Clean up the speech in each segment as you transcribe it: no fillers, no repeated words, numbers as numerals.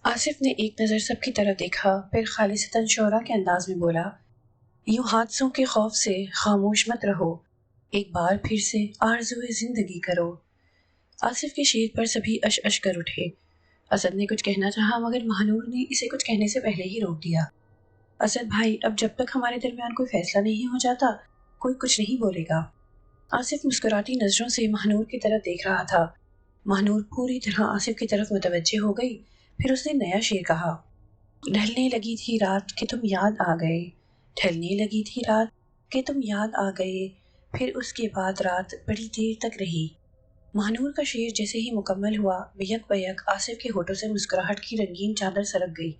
آصف نے ایک نظر سب کی طرف دیکھا، پھر خالصتاً شعرا کے انداز میں بولا، یوں حادثوں کے خوف سے خاموش مت رہو، ایک بار پھر سے آرزوئے زندگی کرو۔ آصف کے شعر پر سبھی اش اش کر اٹھے۔ اسد نے کچھ کہنا چاہا مگر مہنور نے اسے کچھ کہنے سے پہلے ہی روک دیا۔ اسد بھائی، اب جب تک ہمارے درمیان کوئی فیصلہ نہیں ہو جاتا کوئی کچھ نہیں بولے گا۔ آصف مسکراتی نظروں سے مہنور کی طرف دیکھ رہا تھا۔ مہنور پوری طرح آصف کی طرف متوجہ ہو گئی۔ پھر اس نے نیا شعر کہا، ڈھلنے لگی تھی رات کہ تم یاد آ گئے، ڈھلنے لگی تھی رات کہ تم یاد آ گئے، پھر اس کے بعد رات بڑی دیر تک رہی۔ مہنور کا شعر جیسے ہی مکمل ہوا، بیک بیک آصف کے ہونٹوں سے مسکراہٹ کی رنگین چادر سرک گئی۔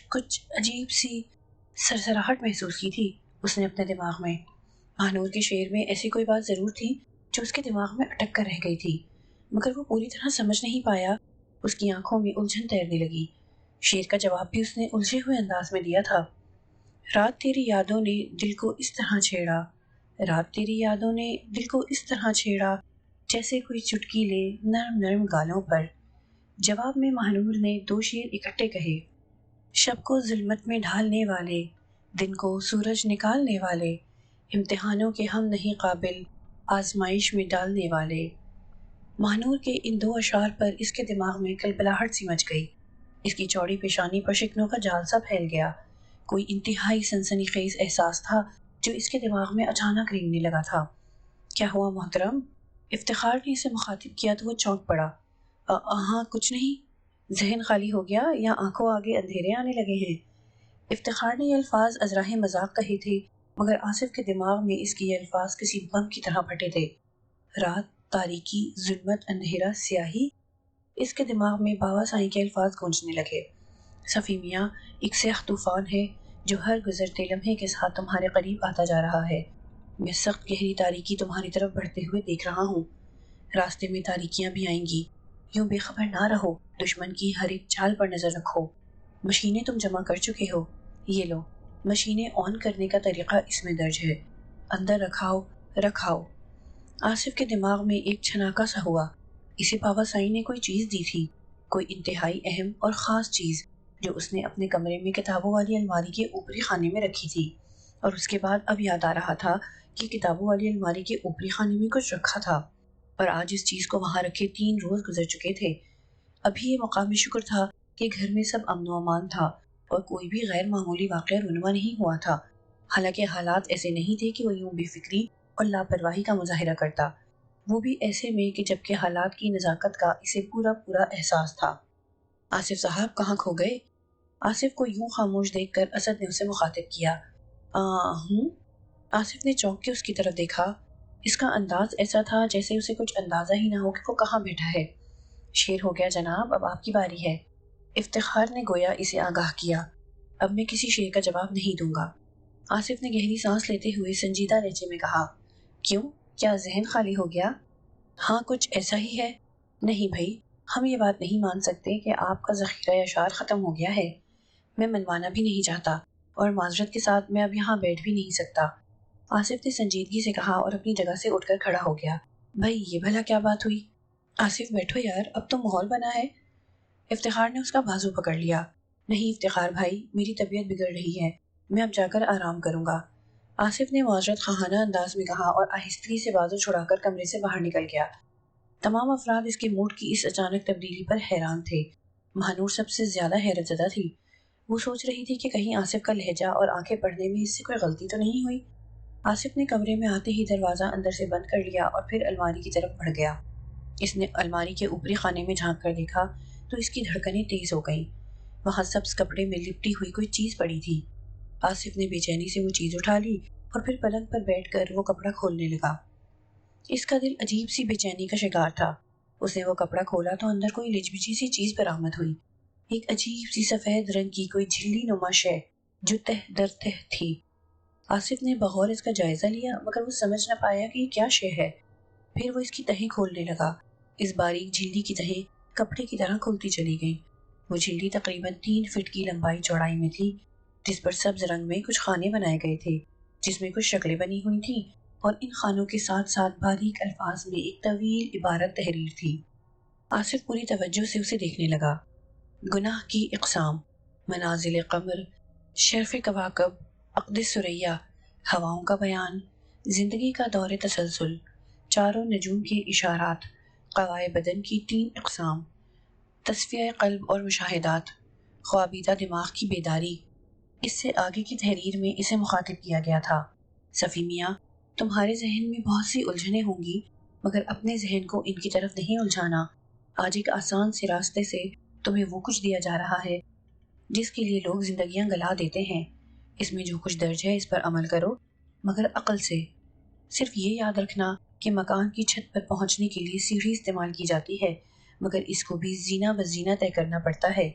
کچھ عجیب سی سرسراہٹ محسوس کی تھی اس نے اپنے دماغ میں۔ مہنور کے شعر میں ایسی کوئی بات ضرور تھی جو اس کے دماغ میں اٹک کر رہ گئی تھی، مگر وہ پوری طرح سمجھ نہیں پایا۔ اس کی آنکھوں میں الجھن تیرنے لگی۔ شعر کا جواب بھی اس نے الجھے ہوئے انداز میں دیا تھا، رات تیری یادوں نے دل کو اس طرح چھیڑا، رات تیری یادوں نے دل کو اس طرح چھیڑا، جیسے کوئی چٹکی لے نرم نرم گالوں پر۔ جواب میں مہنور نے دو شعر اکٹھے کہے، شب کو ظلمت میں ڈھالنے والے، دن کو سورج نکالنے والے، امتحانوں کے ہم نہیں قابل، آزمائش میں ڈالنے والے۔ مہنور کے ان دو اشعار پر اس کے دماغ میں کلبلاہٹ سی مچ گئی۔ اس کی چوڑی پیشانی پر شکنوں کا جال سا پھیل گیا۔ کوئی انتہائی سنسنی خیز احساس تھا جو اس کے دماغ میں اچانک رینگنے لگا تھا۔ کیا ہوا محترم؟ افتخار نے اسے مخاطب کیا تو وہ چونک پڑا۔ ہاں کچھ نہیں، ذہن خالی ہو گیا یا آنکھوں آگے اندھیرے آنے لگے ہیں؟ افتخار نے یہ الفاظ ازراہ مذاق کہے تھے، مگر آصف کے دماغ میں اس کے یہ الفاظ کسی بم کی طرح پھٹے تھے۔ رات، تاریکی، ظلمت، اندھیرا، سیاہی، اس کے دماغ میں باوا سائی کے الفاظ گونجنے لگے۔ صفی میاں، ایک سیاہ طوفان ہے جو ہر گزرتے لمحے کے ساتھ تمہارے قریب آتا جا رہا ہے۔ میں سخت گہری تاریکی تمہاری طرف بڑھتے ہوئے دیکھ رہا ہوں۔ راستے میں تاریکیاں بھی آئیں گی، یوں بے خبر نہ رہو، دشمن کی ہر ایک چال پر نظر رکھو۔ مشینیں تم جمع کر چکے ہو، یہ لو، مشینیں آن کرنے کا طریقہ اس میں درج ہے، اندر رکھاؤ۔ آصف کے دماغ میں ایک چھناکا سا ہوا۔ اسے باوا سائی نے کوئی چیز دی تھی، کوئی انتہائی اہم اور خاص چیز جو اس نے اپنے کمرے میں کتابوں والی الماری کے اوپری خانے میں رکھی تھی، اور اس کے بعد اب یاد آ رہا تھا کہ کتابوں والی الماری کے اوپری خانے میں کچھ رکھا تھا، اور آج اس چیز کو وہاں رکھے 3 روز گزر چکے تھے۔ ابھی یہ مقام شکر تھا کہ گھر میں سب امن و امان تھا اور کوئی بھی غیر معمولی واقعہ رونما نہیں ہوا تھا، حالانکہ حالات ایسے نہیں تھے کہ وہ یوں بے فکری اور لاپرواہی کا مظاہرہ کرتا، وہ بھی ایسے میں کہ جبکہ حالات کی نزاکت کا اسے پورا احساس تھا۔ آصف صاحب کہاں کھو گئے؟ آصف کو یوں خاموش دیکھ کر اسد نے اسے مخاطب کیا۔ ہوں؟ آصف نے چونک کے اس کی طرف دیکھا۔ اس کا انداز ایسا تھا جیسے اسے کچھ اندازہ ہی نہ ہو کہ وہ کہاں بیٹھا ہے۔ شیر ہو گیا جناب، اب آپ کی باری ہے۔ افتخار نے گویا اسے آگاہ کیا۔ اب میں کسی شیر کا جواب نہیں دوں گا۔ آصف نے گہری سانس لیتے ہوئے سنجیدہ لہجے میں کہا، کیوں؟ کیا ذہن خالی ہو گیا؟ ہاں کچھ ایسا ہی ہے۔ نہیں بھائی، ہم یہ بات نہیں مان سکتے کہ آپ کا ذخیرہ اشعار ختم ہو گیا ہے۔ میں منوانا بھی نہیں چاہتا، اور معذرت کے ساتھ میں اب یہاں بیٹھ بھی نہیں سکتا۔ آصف نے سنجیدگی سے کہا اور اپنی جگہ سے اٹھ کر کھڑا ہو گیا۔ بھائی یہ بھلا کیا بات ہوئی؟ آصف بیٹھو یار، اب تو ماحول بنا ہے۔ افتخار نے اس کا بازو پکڑ لیا۔ نہیں افتخار بھائی، میری طبیعت بگڑ رہی ہے، میں اب جا کر آرام کروں گا۔ آصف نے معذرت خواہانہ انداز میں کہا اور آہستگی سے بازو چھڑا کر کمرے سے باہر نکل گیا۔ تمام افراد اس کے موڈ کی اس اچانک تبدیلی پر حیران تھے۔ مہنور سب سے زیادہ حیرت زدہ تھی۔ وہ سوچ رہی تھی کہ کہیں آصف کا لہجہ اور آنکھیں پڑھنے میں اس سے کوئی غلطی تو نہیں ہوئی۔ آصف نے کمرے میں آتے ہی دروازہ اندر سے بند کر لیا اور پھر الماری کی طرف بڑھ گیا۔ اس نے الماری کے اوپری خانے میں جھانک کر دیکھا تو اس کی دھڑکنیں تیز ہو گئیں۔ وہاں سبز کپڑے میں لپٹی ہوئی کوئی چیز پڑی تھی۔ آصف نے بے چینی سے وہ چیز اٹھا لی اور پھر پلنگ پر بیٹھ کر وہ کپڑا کھولنے لگا۔ اس کا دل عجیب سی بے چینی کا شکار تھا۔ اس نے وہ کپڑا کھولا تو اندر کوئی لچبچی سی چیز برآمد ہوئی، ایک عجیب سی سفید رنگ کی کوئی جھلی نما شے جو تہ در تہ تھی۔ آصف نے بغور اس کا جائزہ لیا مگر وہ سمجھ نہ پایا کہ یہ کیا شے ہے۔ پھر وہ اس کی تہیں کھولنے لگا۔ اس باریک جھلی کی تہیں کپڑے کی طرح کھلتی چلی گئیں۔ وہ جھلی تقریباً 3 فٹ کی لمبائی چوڑائی میں تھی، جس پر سبز رنگ میں کچھ خانے بنائے گئے تھے، جس میں کچھ شکلیں بنی ہوئی تھیں، اور ان خانوں کے ساتھ ساتھ باریک الفاظ میں ایک طویل عبارت تحریر تھی۔ آصف پوری توجہ سے اسے دیکھنے لگا۔ گناہ کی اقسام، منازل قمر، شرف کواکب، عقد ثریا، ہواؤں کا بیان، زندگی کا دور تسلسل، چاروں نجوم کے اشارات، قوائے بدن کی 3 اقسام، تصفیہ قلب اور مشاہدات، خوابیدہ دماغ کی بیداری۔ اس سے آگے کی تحریر میں اسے مخاطب کیا گیا تھا: صفی میاں، تمہارے ذہن میں بہت سی الجھنیں ہوں گی، مگر اپنے ذہن کو ان کی طرف نہیں الجھانا۔ آج ایک آسان سے راستے سے تمہیں وہ کچھ دیا جا رہا ہے جس کے لیے لوگ زندگیاں گلا دیتے ہیں۔ اس میں جو کچھ درج ہے اس پر عمل کرو، مگر عقل سے۔ صرف یہ یاد رکھنا کہ مکان کی چھت پر پہنچنے کے لیے سیڑھی استعمال کی جاتی ہے، مگر اس کو بھی زینہ بزینہ طے کرنا پڑتا ہے۔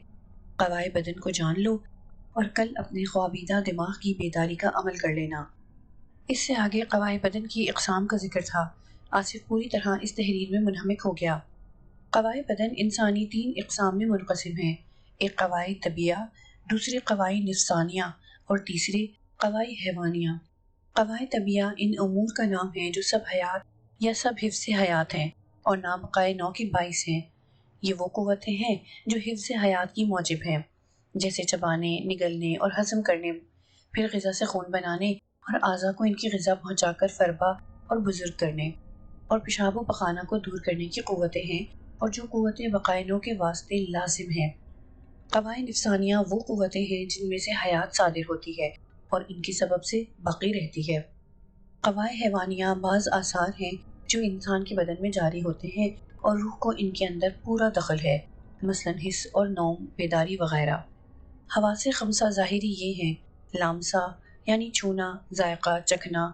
قوائے بدن کو جان لو اور کل اپنے خوابیدہ دماغ کی بیداری کا عمل کر لینا۔ اس سے آگے قوائے بدن کی اقسام کا ذکر تھا۔ آصف پوری طرح اس تحریر میں منہمک ہو گیا۔ قوائے بدن انسانی 3 اقسام میں منقسم ہیں: ایک قوائے طبیعہ، دوسرے قوائے نفسانیہ اور تیسرے قوائے حیوانیہ۔ قوائے طبیعہ ان امور کا نام ہے جو سب حیات یا سب حفظ حیات ہیں اور نابقائے نو کے باعث ہیں۔ یہ وہ قوتیں ہیں جو حفظ حیات کی موجب ہیں، جیسے چبانے، نگلنے اور ہضم کرنے، پھر غذا سے خون بنانے اور اعضاء کو ان کی غذا پہنچا کر فربا اور بزرگ کرنے، اور پیشاب و پخانہ کو دور کرنے کی قوتیں ہیں، اور جو قوتیں بقائے نو کے واسطے لازم ہیں۔ قوائے نفسانیہ وہ قوتیں ہیں جن میں سے حیات صادر ہوتی ہے اور ان کے سبب سے باقی رہتی ہے۔ قوائے حیوانیہ بعض آثار ہیں جو انسان کے بدن میں جاری ہوتے ہیں اور روح کو ان کے اندر پورا دخل ہے، مثلا حس اور نوم، بیداری وغیرہ۔ حواس خمسہ ظاہری یہ ہیں: لامسہ یعنی چھونا، ذائقہ چکھنا،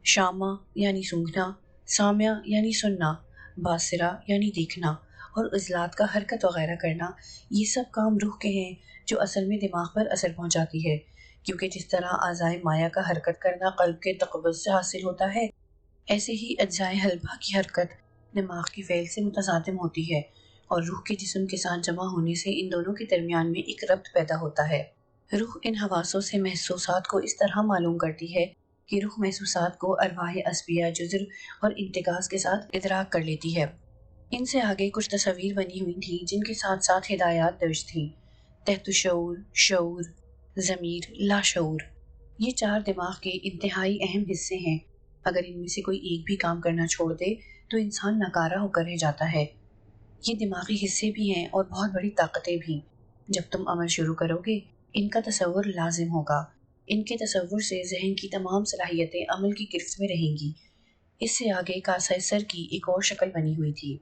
شامہ یعنی سونگھنا، سامع یعنی سننا، باصرہ یعنی دیکھنا، اور عضلات کا حرکت وغیرہ کرنا۔ یہ سب کام روح کے ہیں جو اصل میں دماغ پر اثر پہنچاتی ہے، کیونکہ جس طرح اعضائے مایہ کا حرکت کرنا قلب کے تقبض سے حاصل ہوتا ہے، ایسے ہی اجزائے حلبہ کی حرکت دماغ کی فعل سے متصادم ہوتی ہے، اور روح کے جسم کے ساتھ جمع ہونے سے ان دونوں کے درمیان میں ایک ربط پیدا ہوتا ہے۔ روح ان حواسوں سے محسوسات کو اس طرح معلوم کرتی ہے کہ روح محسوسات کو ارواح عصبیہ، جزر اور انتقاص کے ساتھ ادراک کر لیتی ہے۔ ان سے آگے کچھ تصاویر بنی ہوئی تھیں جن کے ساتھ ساتھ ہدایات درج تھیں: تحت شعور، شعور، ضمیر، لاشعور۔ یہ 4 دماغ کے انتہائی اہم حصے ہیں۔ اگر ان میں سے کوئی ایک بھی کام کرنا چھوڑ دے تو انسان ناکارہ ہو کر رہ جاتا ہے۔ یہ دماغی حصے بھی ہیں اور بہت بڑی طاقتیں بھی۔ جب تم عمل شروع کرو گے ان کا تصور لازم ہوگا۔ ان کے تصور سے ذہن کی تمام صلاحیتیں عمل کی گرفت میں رہیں گی۔ اس سے آگے کاسہ سر کی ایک اور شکل بنی ہوئی تھی۔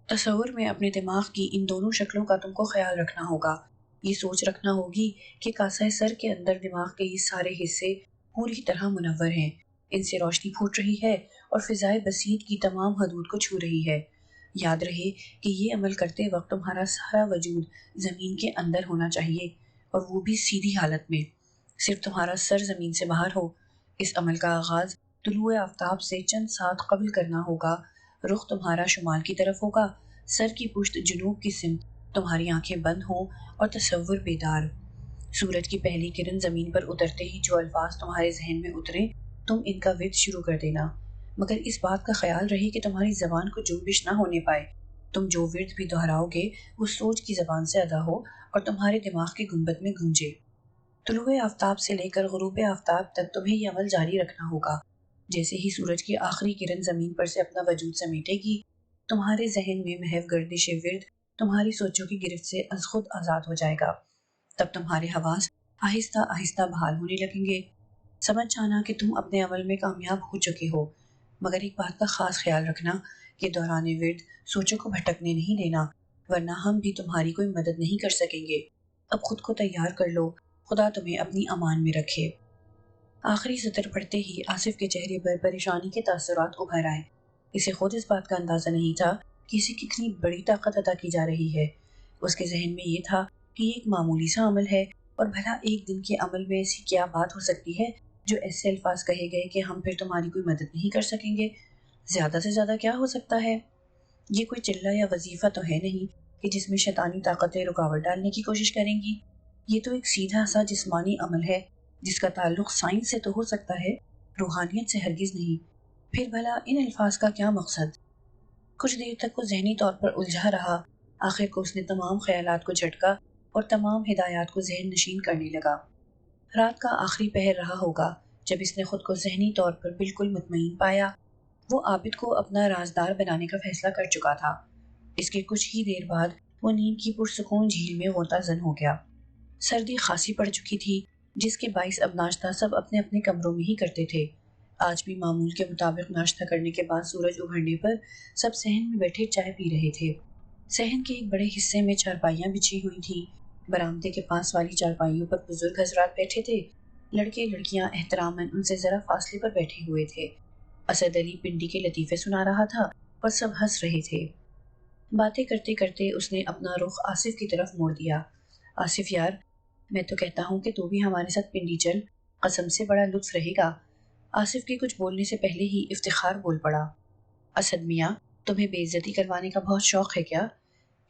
تصور میں اپنے دماغ کی ان دونوں شکلوں کا تم کو خیال رکھنا ہوگا۔ یہ سوچ رکھنا ہوگی کہ کاسہ سر کے اندر دماغ کے یہ سارے حصے پوری طرح منور ہیں، ان سے روشنی پھوٹ رہی ہے اور فضائے بسیط کی تمام حدود کو چھو رہی ہے۔ یاد رہے کہ یہ عمل کرتے وقت تمہارا سارا وجود زمین کے اندر ہونا چاہیے، اور وہ بھی سیدھی حالت میں، صرف تمہارا سر زمین سے باہر ہو۔ اس عمل کا آغاز طلوع آفتاب سے چند ساتھ قبل کرنا ہوگا۔ رخ تمہارا شمال کی طرف ہوگا، سر کی پشت جنوب کی سمت، تمہاری آنکھیں بند ہوں اور تصور بیدار۔ سورج کی پہلی کرن زمین پر اترتے ہی جو الفاظ تمہارے ذہن میں اتریں تم ان کا ورد شروع کر دینا، مگر اس بات کا خیال رہے کہ تمہاری زبان کو جنبش نہ ہونے پائے۔ تم جو ورد بھی دہراؤ گے وہ سوچ کی زبان سے ادا ہو اور تمہارے دماغ کے گنبد میں گونجے۔ طلوع آفتاب سے لے کر غروب آفتاب تک تمہیں یہ عمل جاری رکھنا ہوگا۔ جیسے ہی سورج کی آخری کرن زمین پر سے اپنا وجود سمیٹے گی، تمہارے ذہن میں محو گردش ورد تمہاری سوچوں کی گرفت سے از خود آزاد ہو جائے گا۔ تب تمہارے حواس آہستہ آہستہ بحال ہونے لگیں گے۔ سمجھ جانا کہ تم اپنے عمل میں کامیاب ہو چکے ہو، مگر ایک بات کا خاص خیال رکھنا کہ دوران ورد سوچوں کو بھٹکنے نہیں دینا، ورنہ ہم بھی تمہاری کوئی مدد نہیں کر سکیں گے۔ اب خود کو تیار کر لو، خدا تمہیں اپنی امان میں رکھے۔ آخری سطر پڑھتے ہی آصف کے چہرے پر پریشانی کے تاثرات ابھر آئے۔ اسے خود اس بات کا اندازہ نہیں تھا کہ اسے کتنی بڑی طاقت عطا کی جا رہی ہے۔ اس کے ذہن میں یہ تھا کہ یہ ایک معمولی سا عمل ہے، اور بھلا ایک دن کے عمل میں ایسی کیا بات ہو سکتی ہے جو ایسے الفاظ کہے گئے کہ ہم پھر تمہاری کوئی مدد نہیں کر سکیں گے۔ زیادہ سے زیادہ کیا ہو سکتا ہے؟ یہ کوئی چلہ یا وظیفہ تو ہے نہیں کہ جس میں شیطانی طاقتیں رکاوٹ ڈالنے کی کوشش کریں گی۔ یہ تو ایک سیدھا سا جسمانی عمل ہے جس کا تعلق سائنس سے تو ہو سکتا ہے، روحانیت سے ہرگز نہیں۔ پھر بھلا ان الفاظ کا کیا مقصد؟ کچھ دیر تک وہ ذہنی طور پر الجھا رہا۔ آخر کو اس نے تمام خیالات کو جھٹکا اور تمام ہدایات کو ذہن نشین کرنے لگا۔ رات کا آخری پہر رہا ہوگا جب اس نے خود کو ذہنی طور پر بالکل مطمئن پایا۔ وہ عابد کو اپنا رازدار بنانے کا فیصلہ کر چکا تھا۔ اس کے کچھ ہی دیر بعد وہ نیند کی پرسکون جھیل میں غوطہ زن ہو گیا۔ سردی خاصی پڑ چکی تھی، جس کے باعث اب ناشتہ سب اپنے اپنے کمروں میں ہی کرتے تھے۔ آج بھی معمول کے مطابق ناشتہ کرنے کے بعد سورج ابھرنے پر سب صحن میں بیٹھے چائے پی رہے تھے۔ صحن کے ایک بڑے حصے میں چارپائیاں بچھی ہوئی تھیں۔ برآمدے کے پاس والی چارپائیوں پر بزرگ حضرات بیٹھے تھے۔ لڑکے لڑکیاں احتراماً ان سے ذرا فاصلے پر بیٹھے ہوئے تھے۔ اسد علی پنڈی کے لطیفے سنا رہا تھا اور سب ہنس رہے تھے۔ باتیں کرتے کرتے اس نے اپنا رخ آصف کی طرف موڑ دیا۔ آصف یار، میں تو کہتا ہوں کہ تو بھی ہمارے ساتھ پنڈی چل، قسم سے بڑا لطف رہے گا۔ آصف کے کچھ بولنے سے پہلے ہی افتخار بول پڑا۔ اسد میاں، تمہیں بے عزتی کروانے کا بہت شوق ہے کیا؟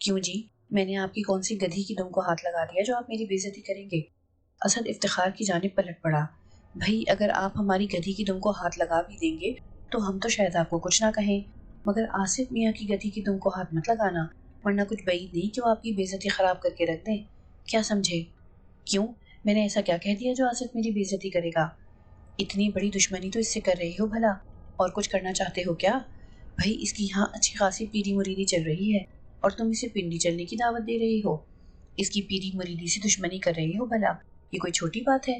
کیوں جی، میں نے آپ کی کون سی گدھی کی دم کو ہاتھ لگا دیا جو آپ میری بے عزتی کریں گے؟ اسد افتخار کی جانب پلٹ پڑا۔ بھائی، اگر آپ ہماری گدھی کی دم کو ہاتھ لگا بھی دیں گے تو ہم تو شاید آپ کو کچھ نہ کہیں، مگر آصف میاں کی گدھی کی دم کو ہاتھ مت لگانا، ورنہ کچھ بعید نہیں کہ وہ آپ کی بے عزتی خراب کر کے رکھ دیں۔ کیا سمجھے؟ کیوں، میں نے ایسا کیا کہہ دیا جو آصف میری بے عزتی کرے گا؟ اتنی بڑی دشمنی تو اس سے کر رہے ہو بھلا، اور کچھ کرنا چاہتے ہو کیا؟ بھائی، اس کی یہاں اچھی خاصی پیری مریدی چل رہی ہے اور تم اسے پنڈی چلنے کی دعوت دے رہے ہو۔ اس کی پیری مریدی سے دشمنی کر رہے ہو بھلا، یہ کوئی چھوٹی بات ہے؟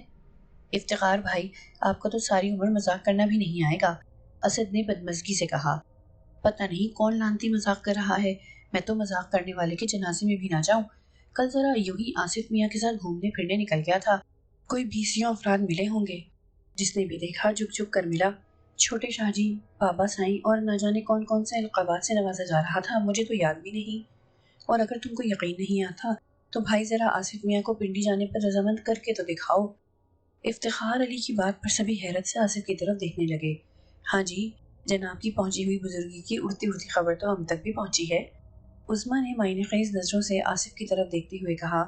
افتخار بھائی، آپ کو تو ساری عمر مذاق کرنا بھی نہیں آئے گا، اسد نے بدمزگی سے کہا۔ پتہ نہیں کون لانتی مذاق کر رہا ہے، میں تو مذاق کرنے والے کے جنازے میں بھی نہ جاؤں۔ کل ذرا یوں ہی آصف میاں کے ساتھ گھومنے پھرنے نکل گیا تھا، کوئی 20 افراد ملے ہوں گے، جس نے بھی دیکھا جھک جھک کر ملا۔ چھوٹے شاہ جی، بابا سائیں اور نہ جانے کون کون سے القابات سے نوازا جا رہا تھا، مجھے تو یاد بھی نہیں۔ اور اگر تم کو یقین نہیں آتا تو بھائی ذرا آصف میاں کو پنڈی جانے پر رضامند کر کے تو دکھاؤ۔ افتخار علی کی بات پر سبھی حیرت سے آصف کی طرف دیکھنے لگے۔ ہاں جی، جناب کی پہنچی ہوئی بزرگی کی اڑتی اڑتی خبر تو ہم تک بھی پہنچی ہے۔ عظمیٰ نے معنی خیز نظروں سے آصف کی طرف دیکھتے ہوئے کہا۔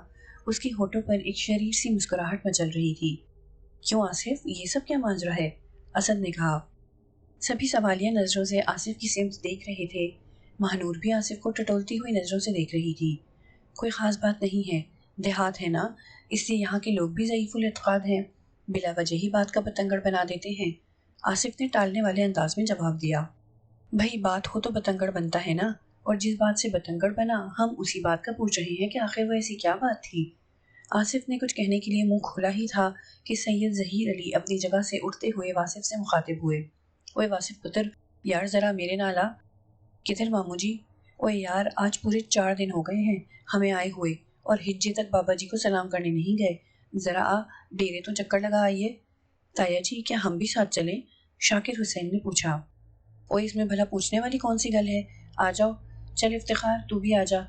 اس کی ہونٹوں پر ایک شریر سی مسکراہٹ مچل رہی تھی۔ کیوں آصف، یہ سب کیا ماجرا ہے؟ اسد نے کہا۔ سبھی سوالیہ نظروں سے آصف کی سمت دیکھ رہے تھے۔ مہنور بھی آصف کو ٹٹولتی ہوئی نظروں سے دیکھ رہی تھی۔ کوئی خاص بات نہیں ہے، دیہات ہے نا، اس لیے یہاں کے لوگ بھی ضعیف الاعتقاد ہیں، بلا وجہ ہی بات کا بتنگڑ بنا دیتے ہیں۔ آصف نے ٹالنے والے انداز میں جواب دیا۔ بھائی، بات ہو تو بتنگڑ بنتا ہے نا، اور جس بات سے بتنگڑ بنا ہم اسی بات کا پوچھ رہے ہیں کہ آخر وہ ایسی کیا بات تھی۔ آصف نے کچھ کہنے کے لیے منہ کھولا ہی تھا کہ سید ظہیر علی اپنی جگہ سے اٹھتے ہوئے واصف سے مخاطب ہوئے۔ اوے واصف پتر، یار ذرا میرے نال آ۔ کدھر ماموں جی؟ اوے یار، آج پورے 4 دن ہو گئے ہیں ہمیں آئے ہوئے اور ہجے تک بابا جی کو سلام کرنے نہیں گئے، ذرا آ ڈیرے تو چکر لگا آئیے۔ تایا جی، کیا ہم بھی ساتھ چلیں؟ شاکر حسین نے پوچھا۔ اوے اس میں بھلا پوچھنے والی کون سی گل ہے، آ جاؤ۔ چل افتخار، تو بھی آ جا۔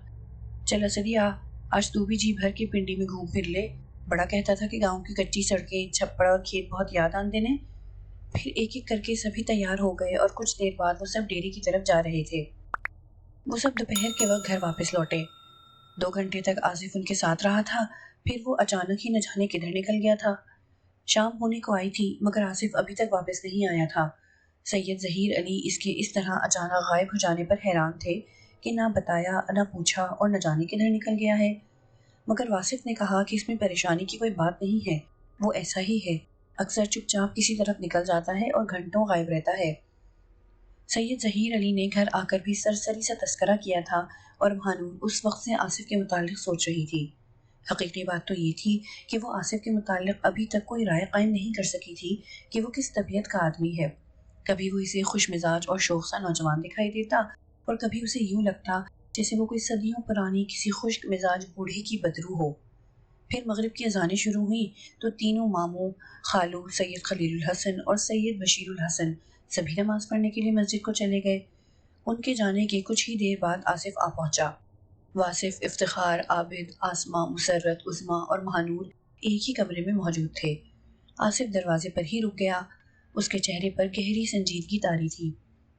چل اسدی آ، آج تو بھی جی بھر کے پنڈی میں گھوم پھر لے، بڑا کہتا تھا کہ گاؤں کی کچی سڑکیں، چھپڑ اور کھیت بہت یاد آندے نے۔ پھر ایک ایک کر کے سبھی تیار ہو گئے اور کچھ دیر بعد وہ سب ڈیری کی طرف جا رہے تھے۔ وہ سب دوپہر کے وقت گھر واپس لوٹے۔ 2 گھنٹے تک آصف ان کے ساتھ رہا تھا، پھر وہ اچانک ہی نہ جانے کدھر نکل گیا تھا۔ شام ہونے کو آئی تھی مگر آصف ابھی تک واپس نہیں آیا تھا۔ سید ظہیر علی اس کے اس طرح اچانک غائب ہو جانے پر حیران تھے کہ نہ بتایا، نہ پوچھا اور نہ جانے کدھر نکل گیا ہے۔ مگر واصف نے کہا کہ اس میں پریشانی کی کوئی بات نہیں ہے، وہ ایسا ہی ہے، اکثر چپ چاپ کسی طرف نکل جاتا ہے اور گھنٹوں غائب رہتا ہے۔ سید ظہیر علی نے گھر آ کر بھی سرسری سا تذکرہ کیا تھا اور مہنور اس وقت سے آصف کے متعلق سوچ رہی تھی۔ حقیقی بات تو یہ تھی کہ وہ آصف کے متعلق ابھی تک کوئی رائے قائم نہیں کر سکی تھی کہ وہ کس طبیعت کا آدمی ہے۔ کبھی وہ اسے خوش مزاج اور شوخ سا نوجوان دکھائی دیتا اور کبھی اسے یوں لگتا جیسے وہ کوئی صدیوں پرانی کسی خشک مزاج بوڑھے کی بدرو ہو۔ پھر مغرب کی اذانیں شروع ہوئیں تو تینوں ماموں، خالو سید خلیل الحسن اور سید بشیر الحسن سبھی نماز پڑھنے کے لیے مسجد کو چلے گئے۔ ان کے جانے کے کچھ ہی دیر بعد آصف آ پہنچا۔ واصف، افتخار، عابد، آسماء، مسرت، عظمیٰ اور مہنور ایک ہی کمرے میں موجود تھے۔ آصف دروازے پر ہی رک گیا، اس کے چہرے پر گہری سنجیدگی طاری تھی۔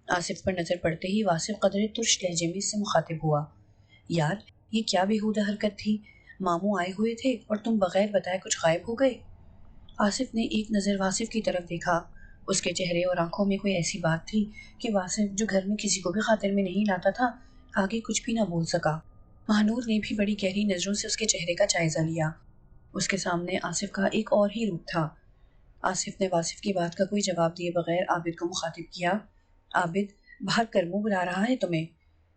آصف پر نظر پڑتے ہی واصف قدرے ترش لہجے میں اس سے مخاطب ہوا۔ یار، یہ کیا بےہودہ حرکت تھی، ماموں آئے ہوئے تھے اور تم بغیر بتائے کچھ غائب ہو گئے۔ آصف نے ایک نظر واصف کی طرف دیکھا، اس کے چہرے اور آنکھوں میں کوئی ایسی بات تھی کہ واصف جو گھر میں کسی کو بھی خاطر میں نہیں لاتا تھا، آگے کچھ بھی نہ بول سکا۔ مہنور نے بھی بڑی گہری نظروں سے اس کے چہرے کا جائزہ لیا۔ اس کے سامنے آصف کا ایک اور ہی روپ تھا۔ آصف نے واصف کی بات کا کوئی جواب دیے بغیر عابد کو مخاطب کیا۔ عابد، باہر کرمو بلا رہا ہے تمہیں۔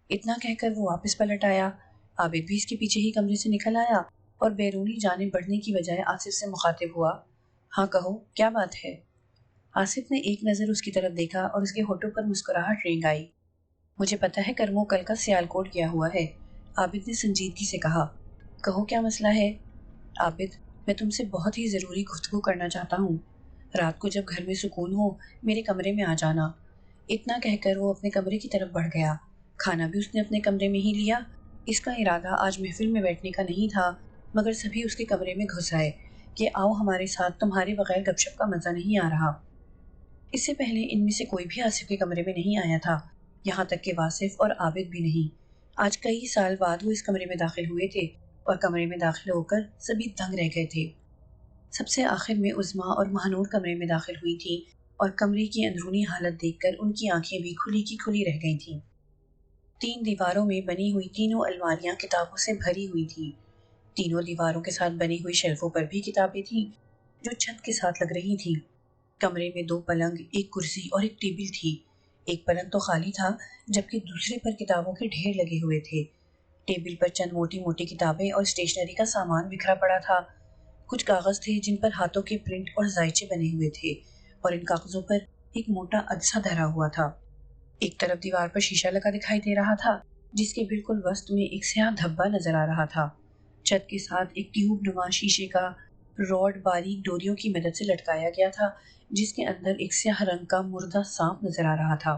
اتنا کہہ کر وہ واپس پلٹ آیا۔ عابد بھی اس کے پیچھے ہی کمرے سے نکل آیا اور بیرونی جانب بڑھنے کی بجائے آصف سے مخاطب ہوا۔ ہاں کہو، کیا بات ہے؟ آصف نے ایک نظر اس کی طرف دیکھا اور اس کے ہونٹوں پر مسکراہٹ رینگ آئی۔ مجھے پتا ہے کرمو کل کا سیالکوٹ کیا ہوا ہے، عابد نے سنجیدگی سے کہا۔ کہو کیا مسئلہ ہے؟ عابد، میں تم سے بہت ہی ضروری گفتگو کرنا چاہتا ہوں۔ رات کو جب گھر میں سکون ہو میرے کمرے میں آ جانا۔ اتنا کہہ کر وہ اپنے کمرے کی طرف بڑھ گیا۔ کھانا بھی اس نے اپنے کمرے میں ہی لیا۔ اس کا ارادہ آج محفل میں بیٹھنے کا نہیں تھا، مگر سبھی اس کے کمرے میں گھس آئے کہ آؤ ہمارے ساتھ، تمہارے بغیر گپ شپ کا مزہ نہیں آ رہا۔ اس سے پہلے ان میں سے کوئی بھی آصف کے کمرے میں نہیں آیا تھا، یہاں تک کہ واصف اور عابد بھی نہیں۔ آج کئی سال بعد وہ اس کمرے میں داخل ہوئے تھے اور کمرے میں داخل ہو کر سبھی دنگ رہ گئے تھے۔ سب سے آخر میں عظمیٰ اور مہنور کمرے میں داخل ہوئی تھیں اور کمرے کی اندرونی حالت دیکھ کر ان کی آنکھیں بھی کھلی کی کھلی رہ گئی تھیں۔ 3 دیواروں میں بنی ہوئی تینوں الماریاں کتابوں سے بھری ہوئی تھیں۔ تینوں دیواروں کے ساتھ بنی ہوئی شیلفوں پر بھی کتابیں تھیں جو چھت کے ساتھ لگ رہی تھیں۔ کمرے میں 2 پلنگ، ایک کرسی اور ایک ٹیبل تھی۔ ایک پلنگ تو خالی تھا جبکہ دوسرے پر کتابوں کے ڈھیر لگے ہوئے تھے۔ ٹیبل پر چند موٹی موٹی کتابیں اور اسٹیشنری کا سامان بکھرا پڑا تھا۔ کچھ کاغذ تھے جن پر ہاتھوں کے پرنٹ اور زائچے بنے ہوئے تھے اور ان کاغذوں پر ایک موٹا عدسہ دھرا ہوا تھا۔ ایک طرف دیوار پر شیشہ لگا دکھائی دے رہا تھا جس کے بالکل وسط میں ایک سیاہ دھبا نظر آ رہا تھا۔ چھت کے ساتھ ایک ٹیوب نما شیشے کا راڈ باریک ڈوریوں کی مدد سے لٹکایا گیا تھا جس کے اندر ایک سیاہ رنگ کا مردہ سانپ نظر آ رہا تھا۔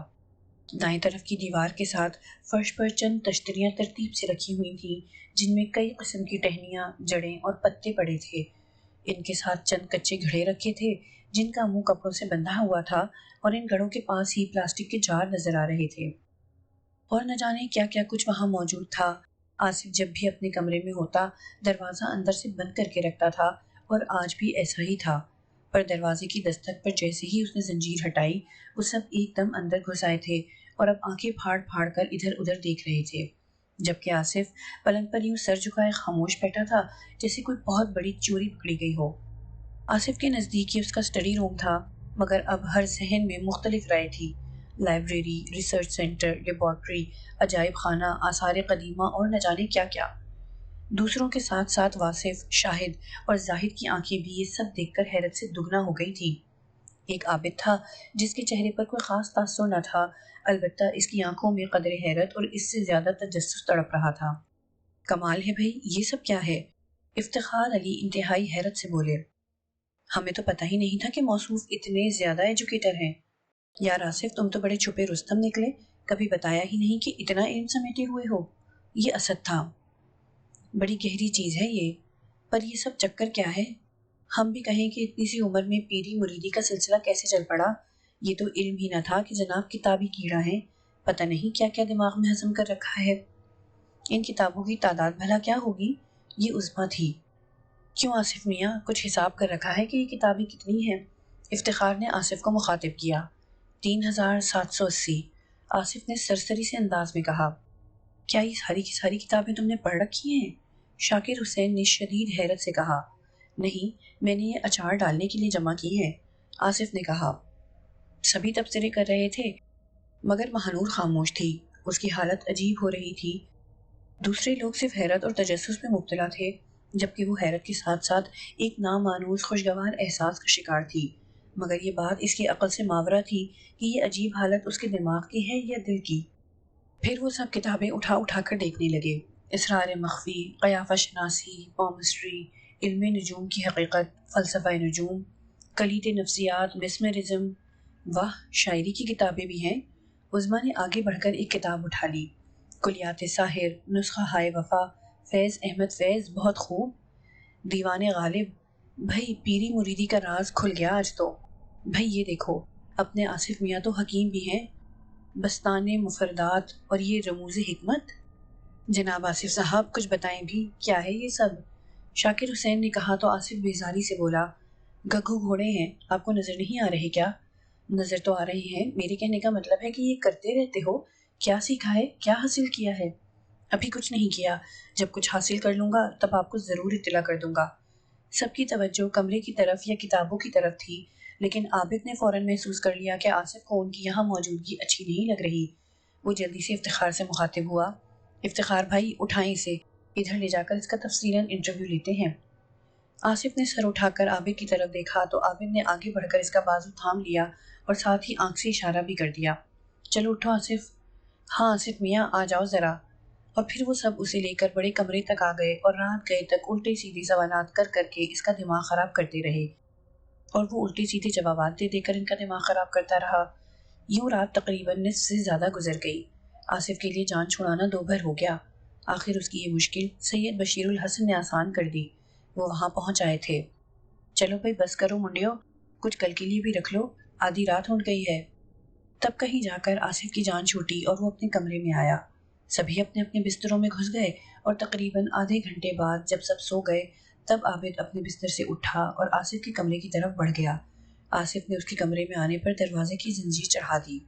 دائیں طرف کی دیوار کے ساتھ فرش پر چند تشتریاں ترتیب سے رکھی ہوئی تھیں جن میں کئی قسم کی ٹہنیاں، جڑیں اور پتے پڑے تھے۔ ان کے ساتھ چند کچے گھڑے رکھے تھے جن کا منہ کپڑوں سے بندھا ہوا تھا اور ان گھڑوں کے پاس ہی پلاسٹک کے جار نظر آ رہے تھے۔ اور نہ جانے کیا کیا کچھ وہاں موجود تھا۔ آصف جب بھی اپنے کمرے میں ہوتا دروازہ اندر سے بند کر کے رکھتا تھا اور آج بھی ایسا ہی تھا، پر دروازے کی دستک پر جیسے ہی اس نے زنجیر ہٹائی وہ سب ایک دم اندر گھس آئے تھے اور اب آنکھیں پھاڑ پھاڑ کر ادھر ادھر دیکھ رہے تھے، جبکہ آصف پلنگ پر یوں سر جھکائے خاموش بیٹھا تھا جیسے کوئی بہت بڑی چوری پکڑی گئی ہو۔ آصف کے نزدیک ہی اس کا اسٹڈی روم تھا، مگر اب ہر ذہن میں مختلف رائے تھی۔ لائبریری، ریسرچ سینٹر، لیبارٹری، عجائب خانہ، آثار قدیمہ اور نہ جانے کیا کیا۔ دوسروں کے ساتھ ساتھ واصف، شاہد اور زاہد کی آنکھیں بھی یہ سب دیکھ کر حیرت سے دگنا ہو گئی تھیں۔ ایک عابد تھا جس کے چہرے پر کوئی خاص تاثر نہ تھا، البتہ اس کی آنکھوں میں قدر حیرت اور اس سے زیادہ تجسس تڑپ رہا تھا۔ کمال ہے بھئی، یہ سب کیا ہے؟ افتخار علی انتہائی حیرت سے بولے۔ ہمیں تو پتہ ہی نہیں تھا کہ موصوف اتنے زیادہ ایجوکیٹر ہیں۔ یار آصف، تم تو بڑے چھپے رستم نکلے، کبھی بتایا ہی نہیں کہ اتنا علم سمیٹے ہوئے ہو۔ یہ اسد تھا۔ بڑی گہری چیز ہے یہ، پر یہ سب چکر کیا ہے؟ ہم بھی کہیں کہ اتنی سی عمر میں پیری مریدی کا سلسلہ کیسے چل پڑا؟ یہ تو علم ہی نہ تھا کہ جناب کتابی کیڑا ہے، پتہ نہیں کیا کیا دماغ میں ہضم کر رکھا ہے۔ ان کتابوں کی تعداد بھلا کیا ہوگی؟ یہ عظمیٰ تھی۔ کیوں آصف میاں، کچھ حساب کر رکھا ہے کہ یہ کتابیں کتنی ہیں؟ افتخار نے آصف کو مخاطب کیا۔ 3780، آصف نے سرسری سے انداز میں کہا۔ کیا یہ ساری کی ساری کتابیں تم نے پڑھ رکھی ہیں؟ شاکر حسین نے شدید حیرت سے کہا۔ نہیں، میں نے یہ اچار ڈالنے کے لیے جمع کی ہے، آصف نے کہا۔ سبھی تبصرے کر رہے تھے مگر مہنور خاموش تھی، اس کی حالت عجیب ہو رہی تھی۔ دوسرے لوگ صرف حیرت اور تجسس میں مبتلا تھے، جبکہ وہ حیرت کے ساتھ ساتھ ایک نامانوس خوشگوار احساس کا شکار تھی، مگر یہ بات اس کی عقل سے ماورا تھی کہ یہ عجیب حالت اس کے دماغ کی ہے یا دل کی۔ پھر وہ سب کتابیں اٹھا اٹھا کر دیکھنے لگے۔ اسرار مخفی، قیافہ شناسی، پومسٹری، علم نجوم کی حقیقت، فلسفہ نجوم، کلید نفسیات، میسمرزم، واہ، شاعری کی کتابیں بھی ہیں۔ عظمیٰ نے آگے بڑھ کر ایک کتاب اٹھا لی۔ کلیات ساحر، نسخہ ہائے وفا، فیض احمد فیض، بہت خوب۔ دیوان غالب، بھائی پیری مریدی کا راز کھل گیا آج تو۔ بھائی یہ دیکھو، اپنے آصف میاں تو حکیم بھی ہیں، بستان مفردات اور یہ رموز حکمت۔ جناب آصف صاحب کچھ بتائیں بھی، کیا ہے یہ سب؟ شاکر حسین نے کہا تو آصف بیزاری سے بولا، گگھو گھوڑے ہیں، آپ کو نظر نہیں آ رہے کیا؟ نظر تو آ رہے ہیں، میرے کہنے کا مطلب ہے کہ یہ کرتے رہتے ہو، کیا سیکھا ہے، کیا حاصل کیا ہے؟ ابھی کچھ نہیں کیا، جب کچھ حاصل کر لوں گا تب آپ کو ضرور اطلاع کر دوں گا۔ سب کی توجہ کمرے کی طرف یا کتابوں کی طرف تھی، لیکن عابد نے فوراً محسوس کر لیا کہ آصف کو ان کی یہاں موجودگی اچھی نہیں لگ رہی۔ وہ جلدی سے افتخار سے مخاطب ہوا، افتخار بھائی اٹھائیں اسے، ادھر لے جا کر اس کا تفصیلاً انٹرویو لیتے ہیں۔ آصف نے سر اٹھا کر عابد کی طرف دیکھا تو عابد نے آگے بڑھ کر اس کا بازو تھام لیا اور ساتھ ہی آنکھ سے اشارہ بھی کر دیا۔ چلو اٹھو آصف۔ ہاں آصف میاں آ جاؤ ذرا۔ اور پھر وہ سب اسے لے کر بڑے کمرے تک آ گئے اور رات گئے تک الٹے سیدھے سوالات کر کر کے اس کا دماغ خراب کرتے رہے، اور وہ الٹے سیدھے جوابات دے دے کر ان کا دماغ خراب کرتا رہا۔ یوں رات تقریباً نصف سے زیادہ گزر گئی۔ آصف کے لیے جان چھڑانا دو بھر ہو گیا۔ آخر اس کی یہ مشکل سید بشیر الحسن نے آسان کر دی۔ وہ وہاں پہنچ آئے تھے۔ چلو بھائی بس کرو منڈیو، کچھ کل کے لیے بھی رکھ لو، آدھی رات ہو گئی ہے۔ تب کہیں جا کر آصف کی جان چھوٹی اور وہ اپنے کمرے میں آیا۔ سبھی اپنے اپنے بستروں میں گھس گئے اور تقریباً آدھے گھنٹے بعد جب سب سو گئے تب عابد اپنے بستر سے اٹھا اور آصف کے کمرے کی طرف بڑھ گیا۔ آصف نے اس کے کمرے میں آنے پر دروازے کی زنجیر چڑھا دی۔